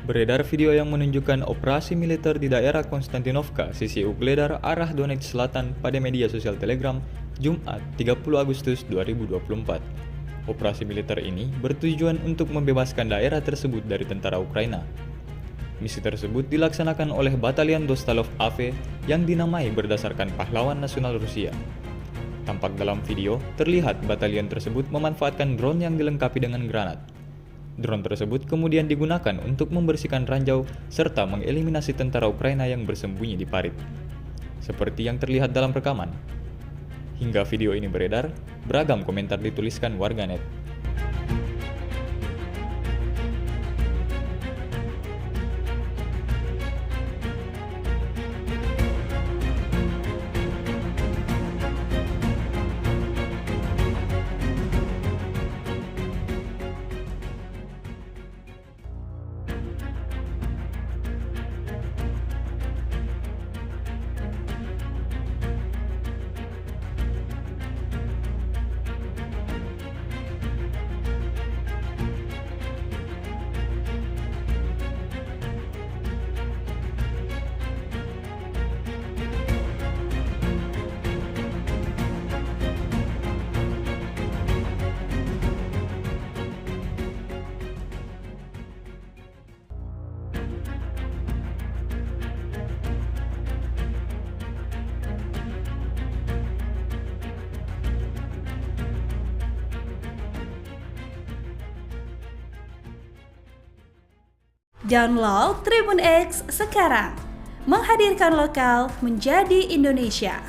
Beredar video yang menunjukkan operasi militer di daerah Konstantinovka, sisi Ugledar, arah Donetsk Selatan pada media sosial Telegram, Jumat 30 Agustus 2024. Operasi militer ini bertujuan untuk membebaskan daerah tersebut dari tentara Ukraina. Misi tersebut dilaksanakan oleh Batalion Dostalov AV yang dinamai berdasarkan pahlawan nasional Rusia. Tampak dalam video, terlihat batalion tersebut memanfaatkan drone yang dilengkapi dengan granat. Drone tersebut kemudian digunakan untuk membersihkan ranjau serta mengeliminasi tentara Ukraina yang bersembunyi di parit. Seperti yang terlihat dalam rekaman. Hingga video ini beredar, beragam komentar dituliskan warganet. Download Tribun X sekarang, menghadirkan lokal menjadi Indonesia.